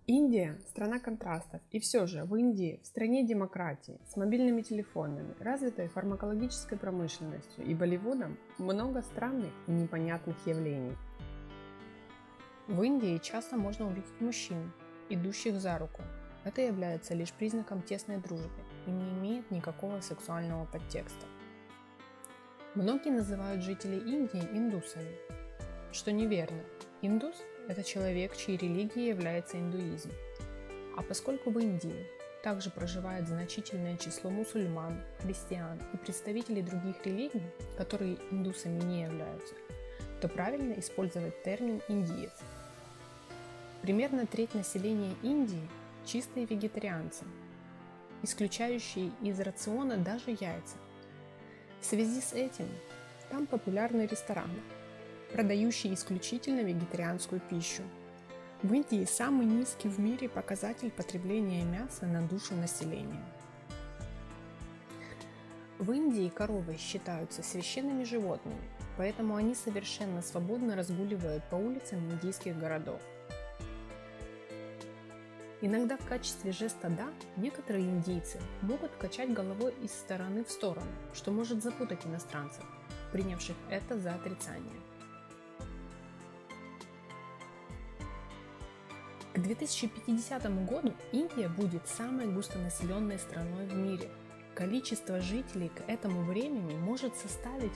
Индия – страна контрастов, и все же в Индии, в стране демократии, с мобильными телефонами, развитой фармакологической промышленностью и Болливудом много странных и непонятных явлений. В Индии часто можно увидеть мужчин, идущих за руку. Это является лишь признаком тесной дружбы и не имеет никакого сексуального подтекста. Многие называют жителей Индии индусами, что неверно. Индус – это человек, чьей религией является индуизм. А поскольку в Индии также проживает значительное число мусульман, христиан и представителей других религий, которые индусами не являются, то правильно использовать термин «индиец». Примерно треть населения Индии – чистые вегетарианцы, исключающие из рациона даже яйца. В связи с этим там популярны рестораны, продающие исключительно вегетарианскую пищу. В Индии самый низкий в мире показатель потребления мяса на душу населения. В Индии коровы считаются священными животными, поэтому они совершенно свободно разгуливают по улицам индийских городов. Иногда в качестве жеста «да» некоторые индийцы могут качать головой из стороны в сторону, что может запутать иностранцев, принявших это за отрицание. К 2050 году Индия будет самой густонаселенной страной в мире. Количество жителей к этому времени может составить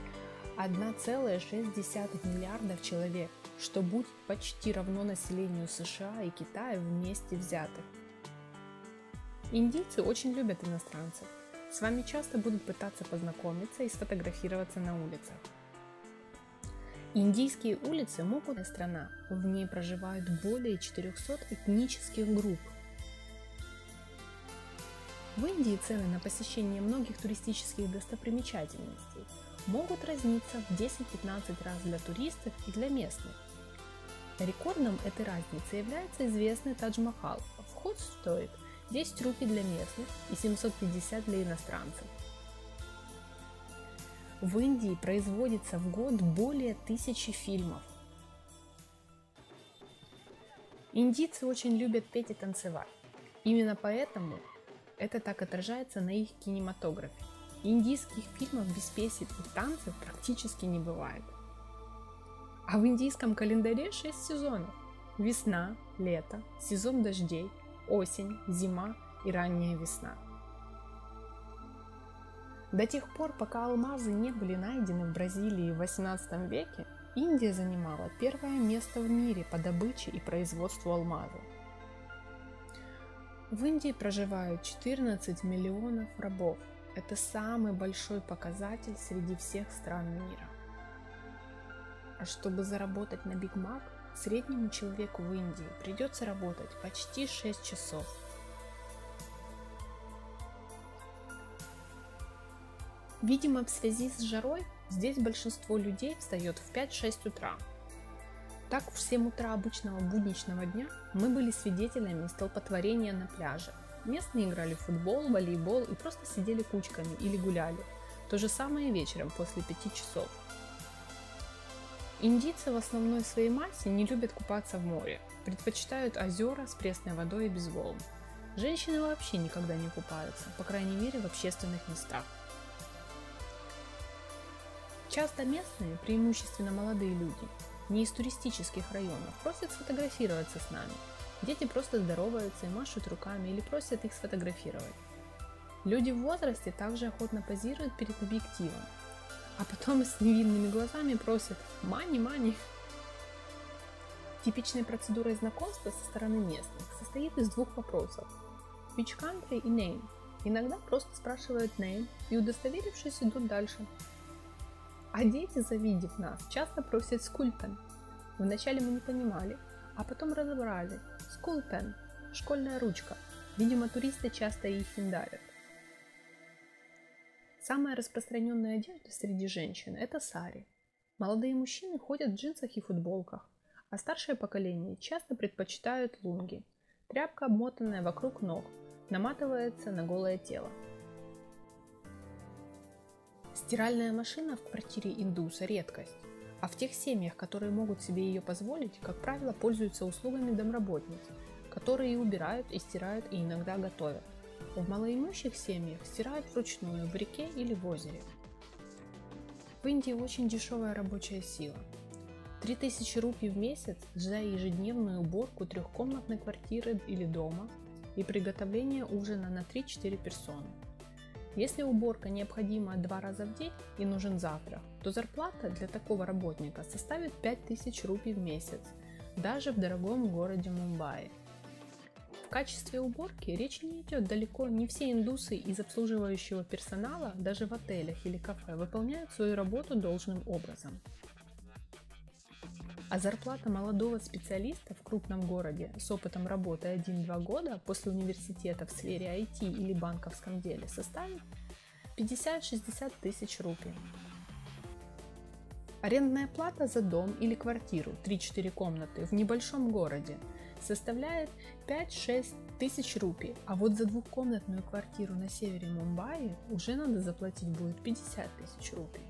1,6 миллиардов человек, что будет почти равно населению США и Китая вместе взятых. Индийцы очень любят иностранцев. С вами часто будут пытаться познакомиться и сфотографироваться на улицах. Индийские улицы могут быть страна, в ней проживают более 400 этнических групп. В Индии цены на посещение многих туристических достопримечательностей могут разниться в 10-15 раз для туристов и для местных. Рекордом этой разницы является известный Тадж-Махал. Вход стоит 10 рупий для местных и 750 для иностранцев. В Индии производится в год более 1000 фильмов. Индийцы очень любят петь и танцевать. Именно поэтому это так отражается на их кинематографе. Индийских фильмов без песен и танцев практически не бывает. А в индийском календаре 6 сезонов. Весна, лето, сезон дождей, осень, зима и ранняя весна. До тех пор, пока алмазы не были найдены в Бразилии в 18 веке, Индия занимала первое место в мире по добыче и производству алмазов. В Индии проживают 14 миллионов рабов. Это самый большой показатель среди всех стран мира. А чтобы заработать на Биг Мак, среднему человеку в Индии придется работать почти 6 часов. Видимо, в связи с жарой здесь большинство людей встает в 5-6 утра. Так, в 7 утра обычного будничного дня мы были свидетелями столпотворения на пляже. Местные играли в футбол, волейбол и просто сидели кучками или гуляли. То же самое вечером после 5 часов. Индийцы в основной своей массе не любят купаться в море, предпочитают озера с пресной водой и без волн. Женщины вообще никогда не купаются, по крайней мере в общественных местах. Часто местные, преимущественно молодые люди, не из туристических районов, просят сфотографироваться с нами. Дети просто здороваются и машут руками или просят их сфотографировать. Люди в возрасте также охотно позируют перед объективом, а потом с невинными глазами просят «мани-мани». Типичной процедурой знакомства со стороны местных состоит из 2 вопросов – which country и name. Иногда просто спрашивают name и, удостоверившись, идут дальше. А дети, завидев нас, часто просят school pen. Вначале мы не понимали, а потом разобрали. School pen – школьная ручка. Видимо, туристы часто их им дарят. Самая распространенная одежда среди женщин – это сари. Молодые мужчины ходят в джинсах и футболках, а старшее поколение часто предпочитают лунги. Тряпка, обмотанная вокруг ног, наматывается на голое тело. Стиральная машина в квартире индуса – редкость, а в тех семьях, которые могут себе ее позволить, как правило, пользуются услугами домработниц. которые и убирают, и стирают, и иногда готовят. В малоимущих семьях стирают вручную в реке или в озере. В Индии очень дешевая рабочая сила. 3000 рупий в месяц за ежедневную уборку трехкомнатной квартиры или дома и приготовление ужина на 3-4 персоны. Если уборка необходима 2 раза в день и нужен завтрак, то зарплата для такого работника составит 5000 рупий в месяц, даже в дорогом городе Мумбаи. В качестве уборки речь не идет далеко, не все индусы из обслуживающего персонала, даже в отелях или кафе, выполняют свою работу должным образом. А зарплата молодого специалиста в крупном городе с опытом работы 1-2 года после университета в сфере IT или банковском деле составит 50-60 тысяч рупий. Арендная плата за дом или квартиру 3-4 комнаты в небольшом городе составляет 5-6 тысяч рупий, а вот за двухкомнатную квартиру на севере Мумбаи уже надо заплатить будет 50 тысяч рупий.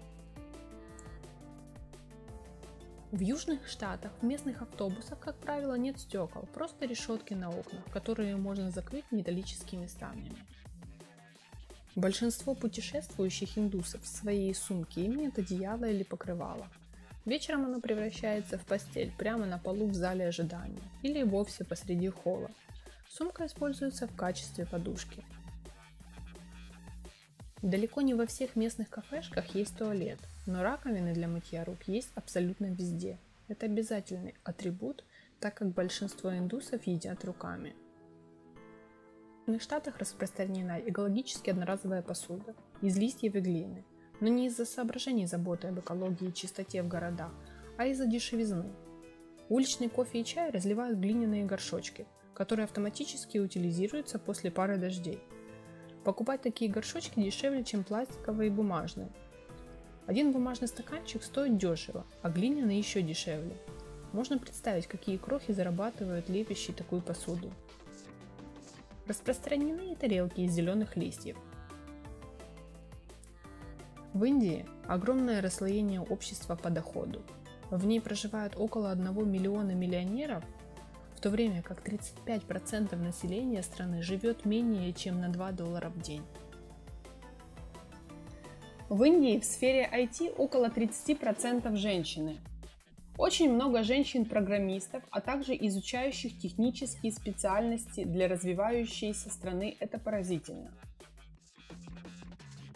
В южных штатах в местных автобусах, как правило, нет стекол, просто решетки на окнах, которые можно закрыть металлическими ставнями. Большинство путешествующих индусов в своей сумке имеют одеяло или покрывало. Вечером оно превращается в постель прямо на полу в зале ожидания или вовсе посреди холла. Сумка используется в качестве подушки. Далеко не во всех местных кафешках есть туалет, но раковины для мытья рук есть абсолютно везде. Это обязательный атрибут, так как большинство индусов едят руками. В Соединенных Штатах распространена экологически одноразовая посуда из листьев и глины, но не из-за соображений заботы об экологии и чистоте в городах, а из-за дешевизны. Уличный кофе и чай разливают в глиняные горшочки, которые автоматически утилизируются после пары дождей. Покупать такие горшочки дешевле, чем пластиковые и бумажные. Один бумажный стаканчик стоит дешево, а глиняный еще дешевле. Можно представить, какие крохи зарабатывают лепящие такую посуду. Распространены и тарелки из зеленых листьев. В Индии огромное расслоение общества по доходу. В ней проживают около 1 миллиона миллионеров, в то время как 35% населения страны живет менее чем на $2 в день. В Индии в сфере IT около 30% женщины. Очень много женщин-программистов, а также изучающих технические специальности для развивающейся страны. Это поразительно.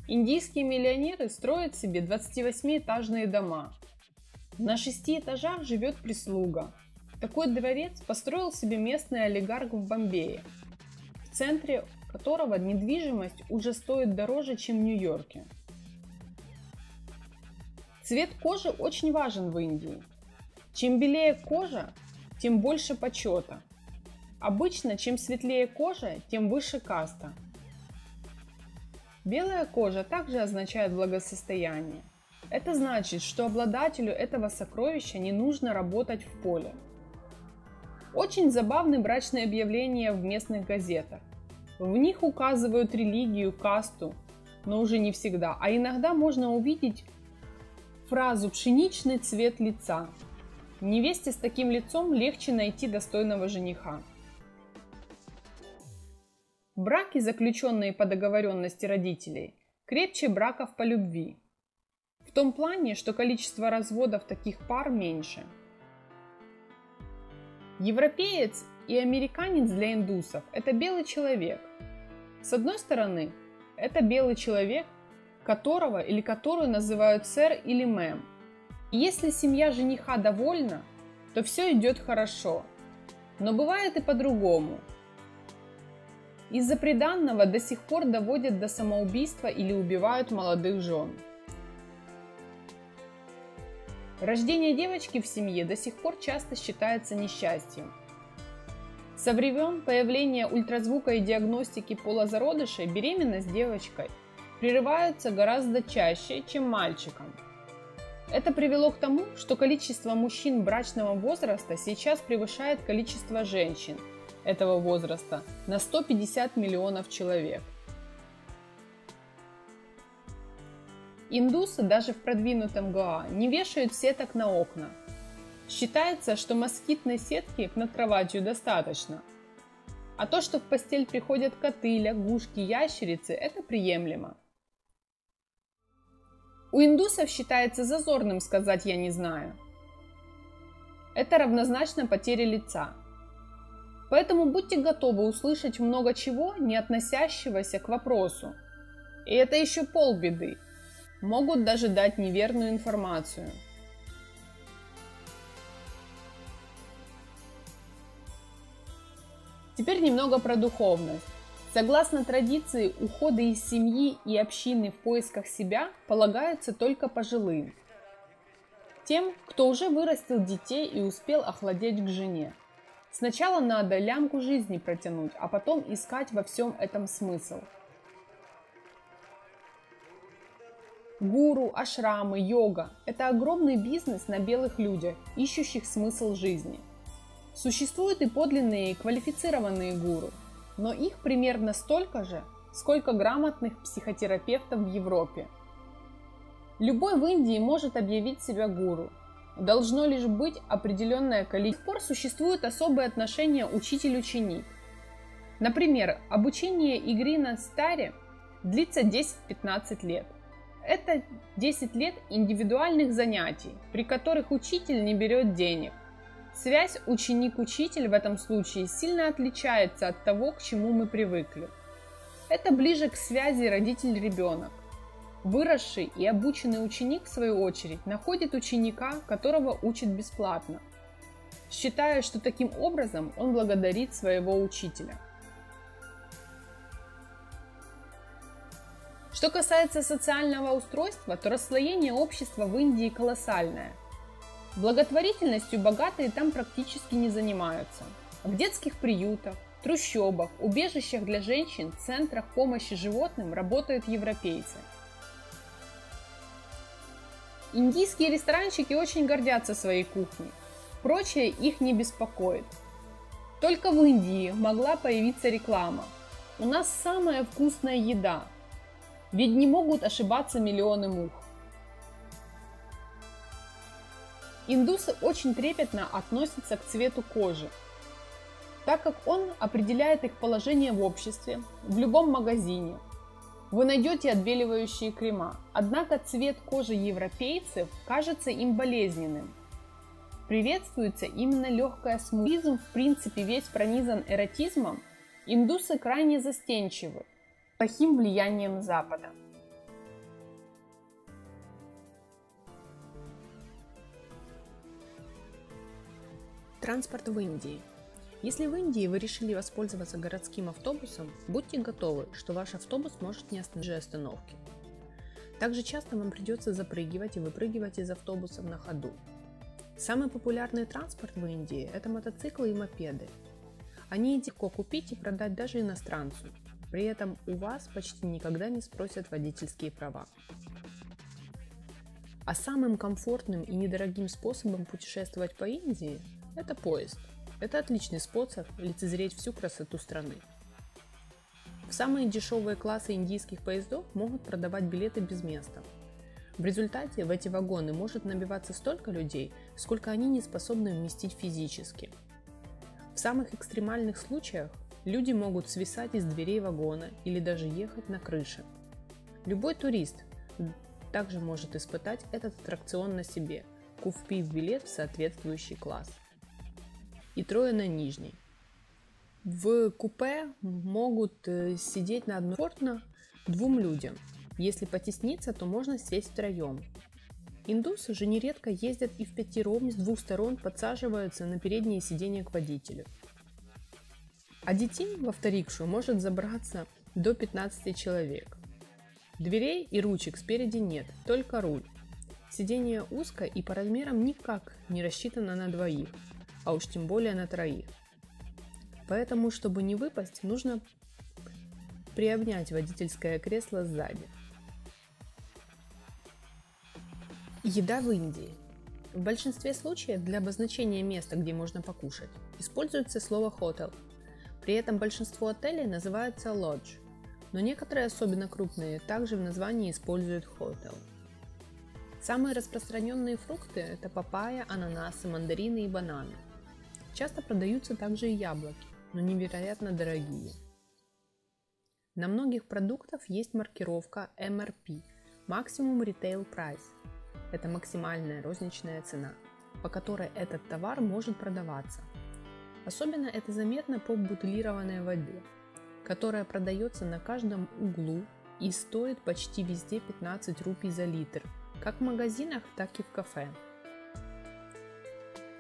Индийские миллионеры строят себе 28-этажные дома. На 6 этажах живет прислуга. Такой дворец построил себе местный олигарх в Бомбее, в центре которого недвижимость уже стоит дороже, чем в Нью-Йорке. Цвет кожи очень важен в Индии. Чем белее кожа, тем больше почета. Обычно, чем светлее кожа, тем выше каста. Белая кожа также означает благосостояние. Это значит, что обладателю этого сокровища не нужно работать в поле. Очень забавны брачные объявления в местных газетах. В них указывают религию, касту, но уже не всегда, а иногда можно увидеть фразу «пшеничный цвет лица». Невесте с таким лицом легче найти достойного жениха. Браки, заключенные по договоренности родителей, крепче браков по любви. В том плане, что количество разводов таких пар меньше. Европеец и американец для индусов – это белый человек. С одной стороны, это белый человек, которого или которую называют сэр или мэм. И если семья жениха довольна, то все идет хорошо. Но бывает и по-другому. Из-за приданного до сих пор доводят до самоубийства или убивают молодых жен. Рождение девочки в семье до сих пор часто считается несчастьем. Со времен появления ультразвука и диагностики пола зародышей беременность девочкой прерывается гораздо чаще, чем мальчиком. Это привело к тому, что количество мужчин брачного возраста сейчас превышает количество женщин этого возраста на 150 миллионов человек. Индусы даже в продвинутом Гоа не вешают сеток на окна. Считается, что москитной сетки над кроватью достаточно. А то, что в постель приходят коты, лягушки, ящерицы, это приемлемо. У индусов считается зазорным сказать «я не знаю». Это равнозначно потере лица. Поэтому будьте готовы услышать много чего, не относящегося к вопросу. И это еще полбеды. Могут даже дать неверную информацию. Теперь немного про духовность. Согласно традиции, уходы из семьи и общины в поисках себя полагаются только пожилым. Тем, кто уже вырастил детей и успел охладеть к жене. Сначала надо лямку жизни протянуть, а потом искать во всем этом смысл. Гуру, ашрамы, йога – это огромный бизнес на белых людях, ищущих смысл жизни. Существуют и подлинные квалифицированные гуру, но их примерно столько же, сколько грамотных психотерапевтов в Европе. Любой в Индии может объявить себя гуру. Должно лишь быть определенное количество. До сих пор существует особое отношение учитель-ученик. Например, обучение игре на старе длится 10-15 лет. Это 10 лет индивидуальных занятий, при которых учитель не берет денег. Связь ученик-учитель в этом случае сильно отличается от того, к чему мы привыкли. Это ближе к связи родитель-ребенок. Выросший и обученный ученик, в свою очередь, находит ученика, которого учат бесплатно, считая, что таким образом он благодарит своего учителя. Что касается социального устройства, то расслоение общества в Индии колоссальное. Благотворительностью богатые там практически не занимаются. В детских приютах, трущобах, убежищах для женщин, центрах помощи животным работают европейцы. Индийские ресторанчики очень гордятся своей кухней. Прочее их не беспокоит. Только в Индии могла появиться реклама. У нас самая вкусная еда. Ведь не могут ошибаться миллионы мух. Индусы очень трепетно относятся к цвету кожи, так как он определяет их положение в обществе, в любом магазине. Вы найдете отбеливающие крема, однако цвет кожи европейцев кажется им болезненным. Приветствуется именно легкая смуглизм, в принципе весь пронизан эротизмом, индусы крайне застенчивы, плохим влиянием Запада. Транспорт в Индии. Если в Индии вы решили воспользоваться городским автобусом, будьте готовы, что ваш автобус может не остановить остановки. Также часто вам придется запрыгивать и выпрыгивать из автобусов на ходу. Самый популярный транспорт в Индии – это мотоциклы и мопеды. Они легко купить и продать даже иностранцу. При этом у вас почти никогда не спросят водительские права. А самым комфортным и недорогим способом путешествовать по Индии – это поезд. Это отличный способ лицезреть всю красоту страны. В самые дешевые классы индийских поездов могут продавать билеты без места. В результате в эти вагоны может набиваться столько людей, сколько они не способны вместить физически. В самых экстремальных случаях люди могут свисать из дверей вагона или даже ехать на крыше. Любой турист также может испытать этот аттракцион на себе, купив билет в соответствующий класс. И трое на нижней. В купе могут сидеть на одной комфортно двум людям. Если потесниться, то можно сесть втроем. Индусы же нередко ездят и впятером, с двух сторон подсаживаются на передние сиденья к водителю. А детей в авторикшу может забраться до 15 человек. Дверей и ручек спереди нет, только руль. Сиденье узко и по размерам никак не рассчитано на двоих, а уж тем более на троих. Поэтому, чтобы не выпасть, нужно приобнять водительское кресло сзади. Еда в Индии. В большинстве случаев для обозначения места, где можно покушать, используется слово «hotel». При этом большинство отелей называются lodge, но некоторые, особенно крупные, также в названии используют hotel. Самые распространенные фрукты – это папайя, ананасы, мандарины и бананы. Часто продаются также и яблоки. но невероятно дорогие. На многих продуктах есть маркировка MRP – Maximum Retail Price. Это максимальная розничная цена, по которой этот товар может продаваться. Особенно это заметно по бутилированной воде, которая продается на каждом углу и стоит почти везде 15 рупий за литр, как в магазинах, так и в кафе.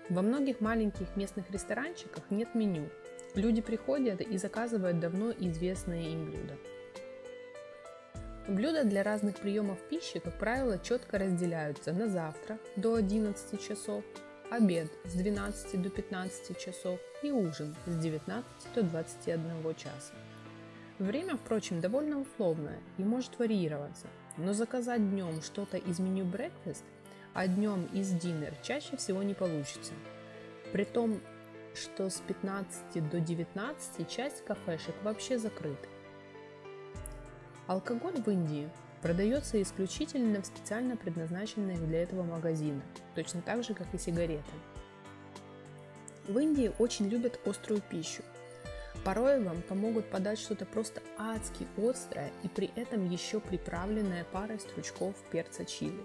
Во многих маленьких местных ресторанчиках нет меню. Люди приходят и заказывают давно известные им блюда. Блюда для разных приемов пищи, как правило, четко разделяются на завтрак до 11 часов, обед с 12 до 15 часов и ужин с 19 до 21 часа. Время, впрочем, довольно условное и может варьироваться, но заказать днем что-то из меню breakfast, а днем из dinner чаще всего не получится. При том, что с 15 до 19 часть кафешек вообще закрыта. Алкоголь в Индии продается исключительно в специально предназначенных для этого магазинах, точно так же, как и сигареты. В Индии очень любят острую пищу. Порой вам помогут подать что-то просто адски острое и при этом еще приправленное парой стручков перца чили.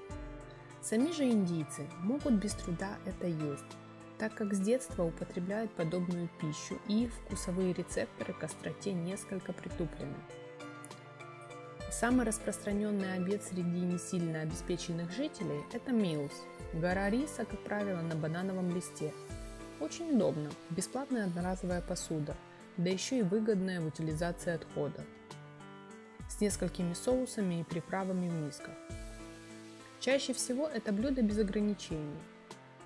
Сами же индийцы могут без труда это есть, так как с детства употребляют подобную пищу и их вкусовые рецепторы к остроте несколько притуплены. Самый распространенный обед среди не сильно обеспеченных жителей – это meals – гора риса, как правило, на банановом листе. Очень удобно, бесплатная одноразовая посуда, да еще и выгодная в утилизации отходов, с несколькими соусами и приправами в мисках. Чаще всего это блюдо без ограничений.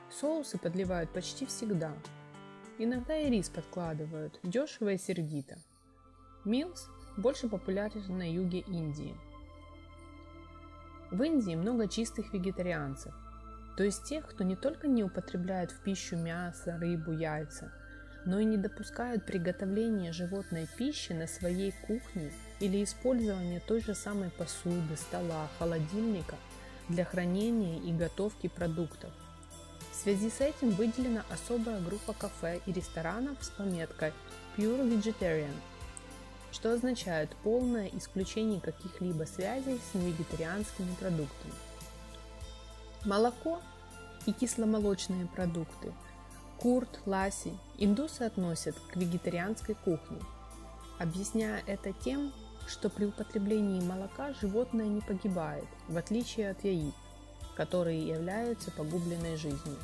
Соусы подливают почти всегда. Иногда и рис подкладывают, дешево и сердито. Meals больше популярен на юге Индии. В Индии много чистых вегетарианцев, то есть тех, кто не только не употребляет в пищу мясо, рыбу, яйца, но и не допускают приготовления животной пищи на своей кухне или использования той же самой посуды, стола, холодильника для хранения и готовки продуктов. В связи с этим выделена особая группа кафе и ресторанов с пометкой Pure Vegetarian, что означает полное исключение каких-либо связей с невегетарианскими продуктами. Молоко и кисломолочные продукты, курт, ласси индусы относят к вегетарианской кухне, объясняя это тем, что при употреблении молока животное не погибает, в отличие от яиц, которые являются погубленной жизнью.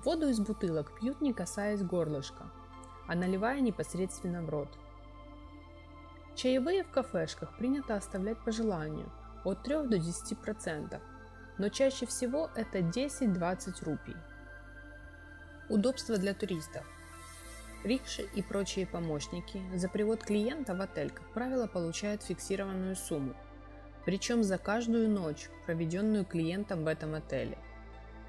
Воду из бутылок пьют, не касаясь горлышка, а наливая непосредственно в рот. Чаевые в кафешках принято оставлять по желанию от 3 до 10%, но чаще всего это 10-20 рупий. Удобство для туристов. Рикши и прочие помощники за привод клиента в отель, как правило, получают фиксированную сумму, причем за каждую ночь, проведенную клиентом в этом отеле.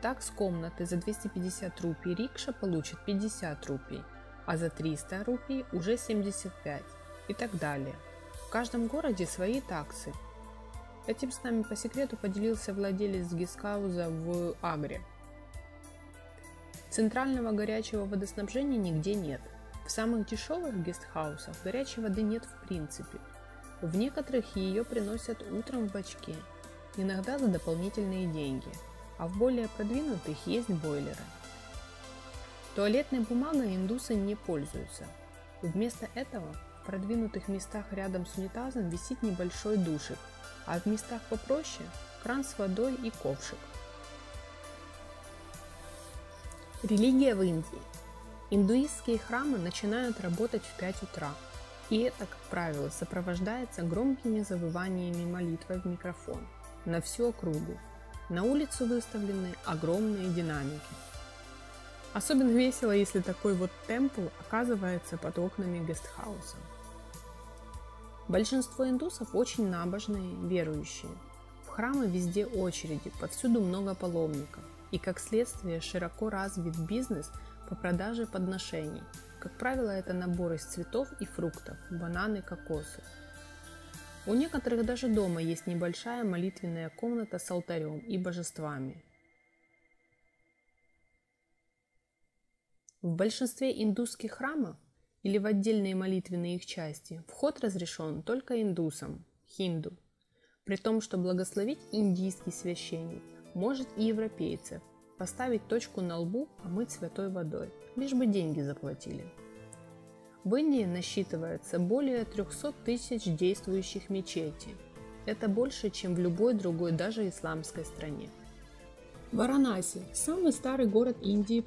Так, с комнаты за 250 рупий рикша получит 50 рупий, а за 300 рупий уже 75 и так далее. В каждом городе свои таксы. Этим с нами по секрету поделился владелец гестхауза в Агре. Центрального горячего водоснабжения нигде нет. В самых дешевых гестхаусах горячей воды нет в принципе. В некоторых ее приносят утром в бачке, иногда за дополнительные деньги, а в более продвинутых есть бойлеры. Туалетной бумагой индусы не пользуются. Вместо этого в продвинутых местах рядом с унитазом висит небольшой душик, а в местах попроще – кран с водой и ковшик. Религия в Индии. Индуистские храмы начинают работать в 5 утра, и это, как правило, сопровождается громкими завываниями молитвы в микрофон на всю округу. На улицу выставлены огромные динамики. Особенно весело, если такой вот темпл оказывается под окнами гестхауса. Большинство индусов очень набожные, верующие. В храмы везде очереди, повсюду много паломников. И как следствие широко развит бизнес по продаже подношений. Как правило, это набор из цветов и фруктов, бананы, кокосы. У некоторых даже дома есть небольшая молитвенная комната с алтарем и божествами. В большинстве индусских храмов или в отдельные молитвенные их части вход разрешен только индусам, хинду, при том, что благословить индийский священник может и европейцев, поставить точку на лбу, омыть святой водой, лишь бы деньги заплатили. В Индии насчитывается более 300 тысяч действующих мечетей. Это больше, чем в любой другой, даже исламской стране. Варанаси, самый старый город Индии,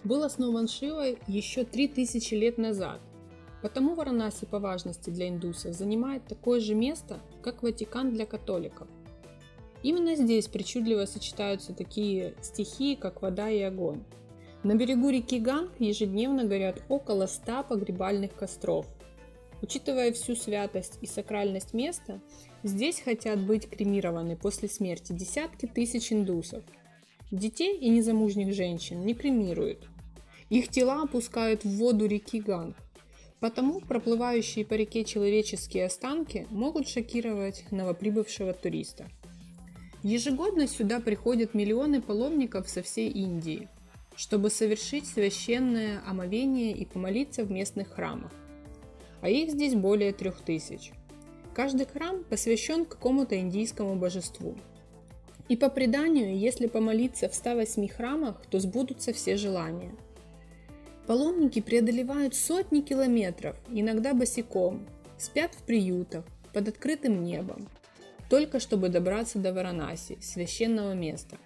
был основан Шивой еще 3000 лет назад. Потому Варанаси по важности для индусов занимает такое же место, как Ватикан для католиков. Именно здесь причудливо сочетаются такие стихии, как вода и огонь. На берегу реки Ганг ежедневно горят около 100 погребальных костров. Учитывая всю святость и сакральность места, здесь хотят быть кремированы после смерти десятки тысяч индусов. Детей и незамужних женщин не кремируют. Их тела опускают в воду реки Ганг. Потому проплывающие по реке человеческие останки могут шокировать новоприбывшего туриста. Ежегодно сюда приходят миллионы паломников со всей Индии, чтобы совершить священное омовение и помолиться в местных храмах. А их здесь более 3000. Каждый храм посвящен какому-то индийскому божеству. И по преданию, если помолиться в 108 храмах, то сбудутся все желания. Паломники преодолевают сотни километров, иногда босиком, спят в приютах, под открытым небом, только чтобы добраться до Варанаси, священного места.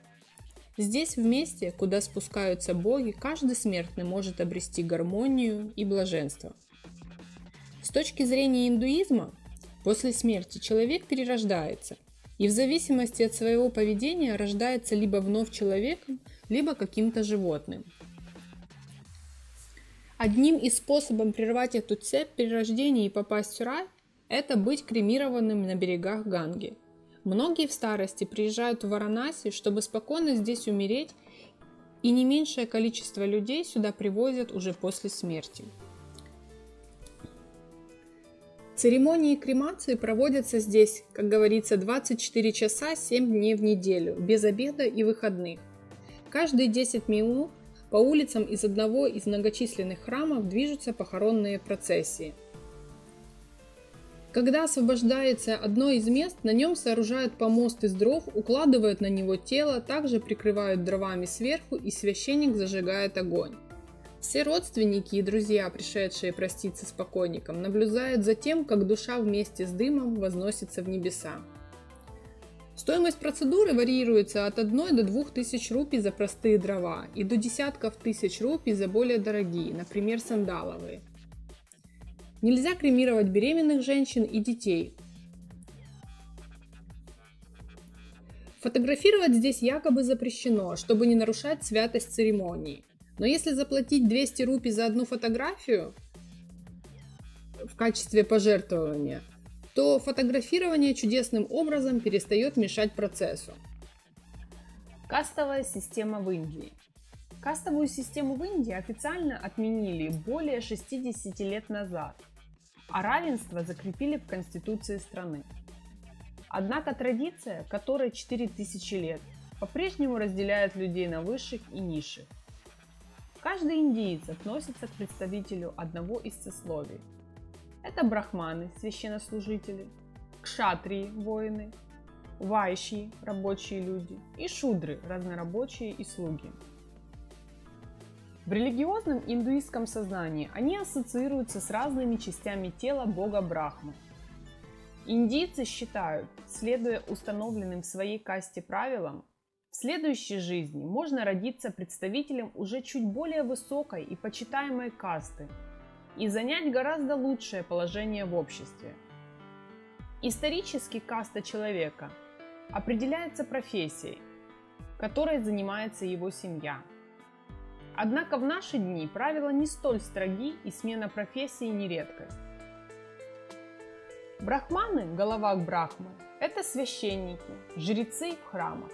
Здесь, в месте, куда спускаются боги, каждый смертный может обрести гармонию и блаженство. С точки зрения индуизма, после смерти человек перерождается и в зависимости от своего поведения рождается либо вновь человеком, либо каким-то животным. Одним из способов прервать эту цепь перерождений и попасть в рай – это быть кремированным на берегах Ганги. Многие в старости приезжают в Варанаси, чтобы спокойно здесь умереть, и не меньшее количество людей сюда привозят уже после смерти. Церемонии кремации проводятся здесь, как говорится, 24 часа 7 дней в неделю, без обеда и выходных. Каждые 10 минут по улицам из одного из многочисленных храмов движутся похоронные процессии. Когда освобождается одно из мест, на нем сооружают помост из дров, укладывают на него тело, также прикрывают дровами сверху, и священник зажигает огонь. Все родственники и друзья, пришедшие проститься с покойником, наблюдают за тем, как душа вместе с дымом возносится в небеса. Стоимость процедуры варьируется от 1 до 2 тысяч рупий за простые дрова и до десятков тысяч рупий за более дорогие, например, сандаловые. Нельзя кремировать беременных женщин и детей. Фотографировать здесь якобы запрещено, чтобы не нарушать святость церемонии. Но если заплатить 200 рупий за одну фотографию в качестве пожертвования, то фотографирование чудесным образом перестает мешать процессу. Кастовая система в Индии. Кастовую систему в Индии официально отменили более 60 лет назад, а равенство закрепили в Конституции страны. Однако традиция, которой 4000 лет, по-прежнему разделяет людей на высших и низших. Каждый индиец относится к представителю одного из сословий. Это брахманы, священнослужители, кшатрии, воины, вайшьи, рабочие люди, и шудры, разнорабочие и слуги. В религиозном индуистском сознании они ассоциируются с разными частями тела бога Брахмы. Индийцы считают, следуя установленным в своей касте правилам, в следующей жизни можно родиться представителем уже чуть более высокой и почитаемой касты и занять гораздо лучшее положение в обществе. Исторически каста человека определяется профессией, которой занимается его семья. Однако в наши дни правила не столь строги и смена профессии не редкость. Брахманы, голова Брахмы, это священники, жрецы в храмах.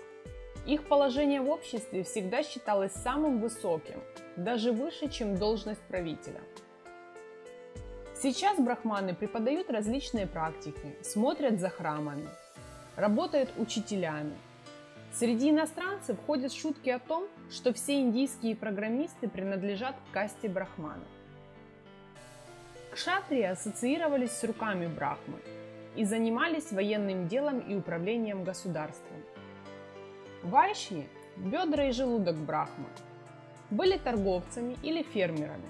Их положение в обществе всегда считалось самым высоким, даже выше, чем должность правителя. Сейчас брахманы преподают различные практики, смотрят за храмами, работают учителями. Среди иностранцев ходят шутки о том, что все индийские программисты принадлежат к касте брахманов. Кшатрии ассоциировались с руками Брахмы и занимались военным делом и управлением государством. Вайшьи – бедра и желудок Брахмы, были торговцами или фермерами.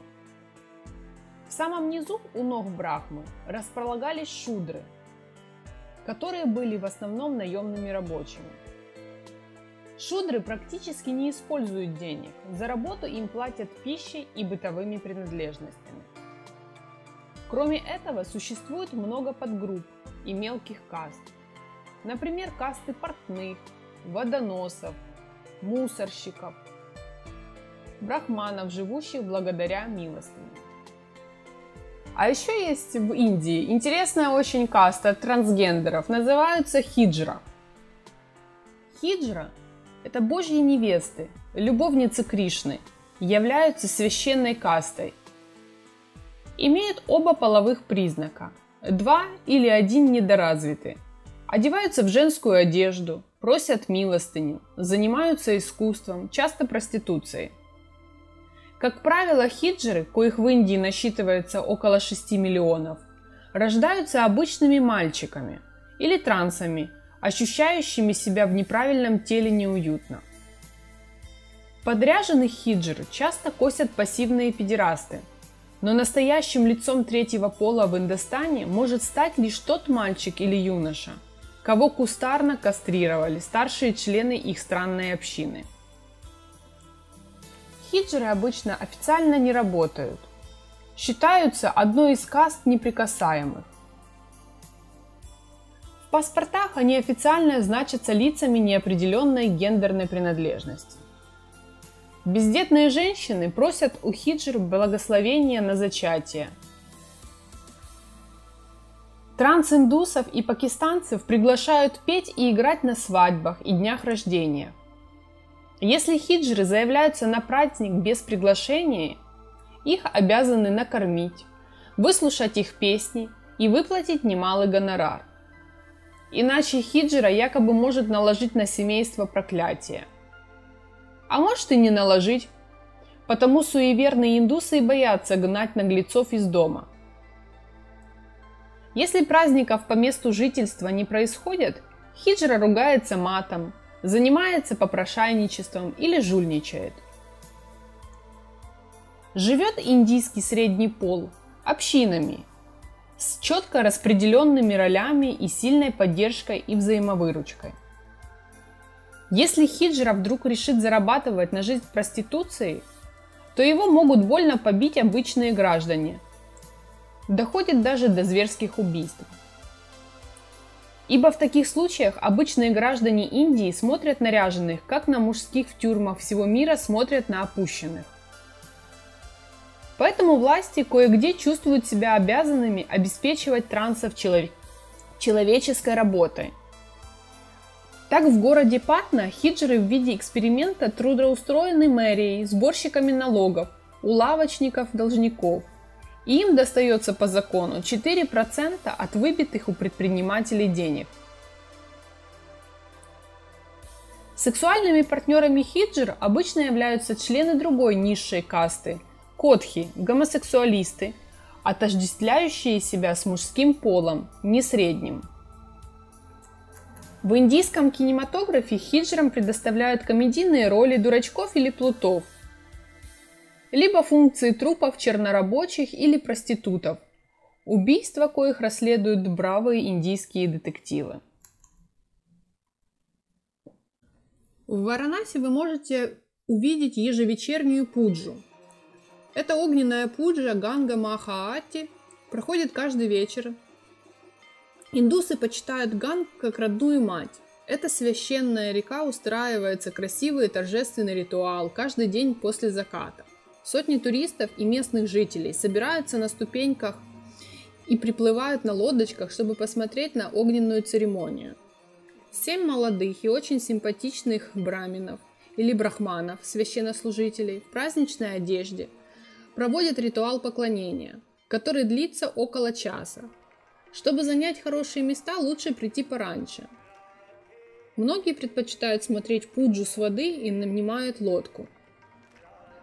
В самом низу у ног Брахмы располагались шудры, которые были в основном наемными рабочими. Шудры практически не используют денег, за работу им платят пищей и бытовыми принадлежностями. Кроме этого, существует много подгрупп и мелких каст. Например, касты портных, водоносов, мусорщиков, брахманов, живущих благодаря милостыне. А еще есть в Индии интересная очень каста трансгендеров, называются хиджра. Хиджра – это божьи невесты, любовницы Кришны, являются священной кастой. Имеют оба половых признака, 2 или 1 недоразвиты. Одеваются в женскую одежду, просят милостыню, занимаются искусством, часто проституцией. Как правило, хиджры, коих в Индии насчитывается около 6 миллионов, рождаются обычными мальчиками или трансами, ощущающими себя в неправильном теле неуютно. Подряженных хиджр часто косят пассивные педерасты, но настоящим лицом третьего пола в Индостане может стать лишь тот мальчик или юноша, кого кустарно кастрировали старшие члены их странной общины. Хиджры обычно официально не работают, считаются одной из каст неприкасаемых. В паспортах они официально значатся лицами неопределенной гендерной принадлежности. Бездетные женщины просят у хиджр благословения на зачатие. Транс-индусов и пакистанцев приглашают петь и играть на свадьбах и днях рождения. Если хиджры заявляются на праздник без приглашения, их обязаны накормить, выслушать их песни и выплатить немалый гонорар. Иначе хиджра якобы может наложить на семейство проклятие. А может и не наложить, потому суеверные индусы и боятся гнать наглецов из дома. Если праздников по месту жительства не происходит, хиджра ругается матом, занимается попрошайничеством или жульничает. Живет индийский средний пол общинами с четко распределенными ролями и сильной поддержкой и взаимовыручкой. Если хиджра вдруг решит зарабатывать на жизнь проституцией, то его могут больно побить обычные граждане. Доходит даже до зверских убийств. Ибо в таких случаях обычные граждане Индии смотрят на ряженых, как на мужских в тюрьмах всего мира смотрят на опущенных. Поэтому власти кое-где чувствуют себя обязанными обеспечивать трансов человеческой работой. Так в городе Патна хиджры в виде эксперимента трудоустроены мэрией, сборщиками налогов, у лавочников-должников. И им достается по закону 4% от выбитых у предпринимателей денег. Сексуальными партнерами хиджр обычно являются члены другой низшей касты – котхи, гомосексуалисты, отождествляющие себя с мужским полом, не средним. В индийском кинематографе хиджрам предоставляют комедийные роли дурачков или плутов, либо функции трупов чернорабочих или проститутов, убийства коих расследуют бравые индийские детективы. В Варанаси вы можете увидеть ежевечернюю пуджу. Эта огненная пуджа Ганга Махаати проходит каждый вечер. Индусы почитают Ганг как родную мать. Эта священная река устраивается красивый торжественный ритуал каждый день после заката. Сотни туристов и местных жителей собираются на ступеньках и приплывают на лодочках, чтобы посмотреть на огненную церемонию. 7 молодых и очень симпатичных браминов или брахманов, священнослужителей, в праздничной одежде проводят ритуал поклонения, который длится около часа. Чтобы занять хорошие места, лучше прийти пораньше. Многие предпочитают смотреть пуджу с воды и нанимают лодку.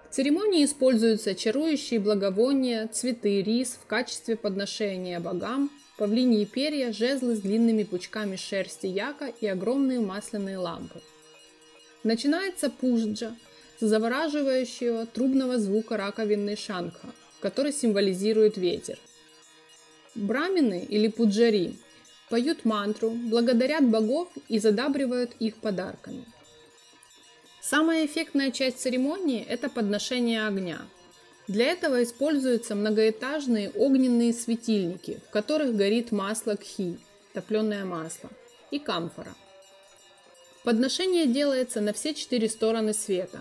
В церемонии используются чарующие благовония, цветы, рис в качестве подношения богам, павлиньи перья, жезлы с длинными пучками шерсти яка и огромные масляные лампы. Начинается пуджа с завораживающего трубного звука раковины шанха, который символизирует ветер. Брамины или пуджари поют мантру, благодарят богов и задабривают их подарками. Самая эффектная часть церемонии – это подношение огня. Для этого используются многоэтажные огненные светильники, в которых горит масло кхи, топленое масло, и камфора. Подношение делается на все 4 стороны света.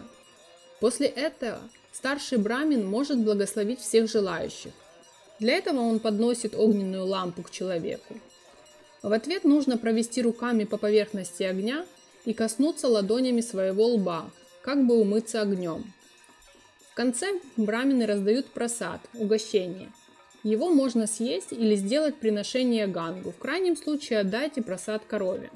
После этого старший брамин может благословить всех желающих. Для этого он подносит огненную лампу к человеку. В ответ нужно провести руками по поверхности огня и коснуться ладонями своего лба, как бы умыться огнем. В конце брамины раздают прасад, угощение. Его можно съесть или сделать приношение гангу, в крайнем случае отдайте прасад корове.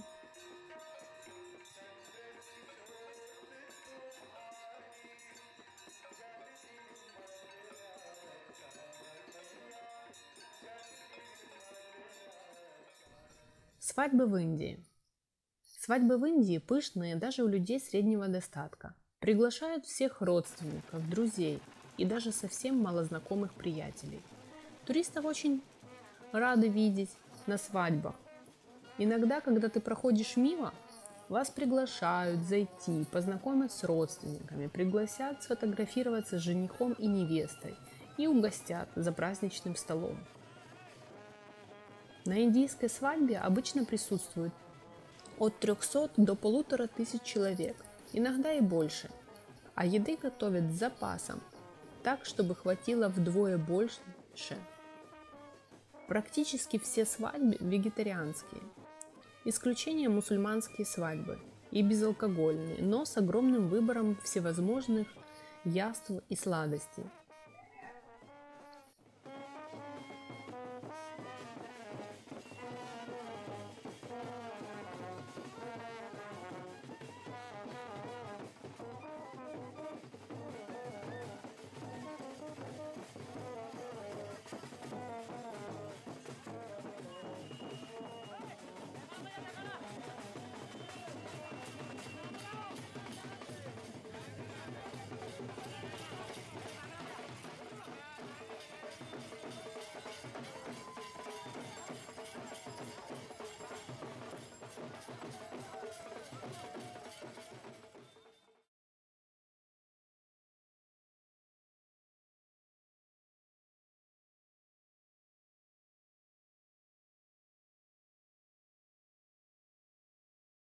Свадьбы в Индии. Свадьбы в Индии пышные даже у людей среднего достатка. Приглашают всех родственников, друзей и даже совсем малознакомых приятелей. Туристов очень рады видеть на свадьбах. Иногда, когда ты проходишь мимо, вас приглашают зайти, познакомят с родственниками, пригласят сфотографироваться с женихом и невестой и угостят за праздничным столом. На индийской свадьбе обычно присутствует от 300 до 1500 человек, иногда и больше, а еды готовят с запасом, так, чтобы хватило вдвое больше. Практически все свадьбы вегетарианские. Исключение мусульманские свадьбы и безалкогольные, но с огромным выбором всевозможных яств и сладостей.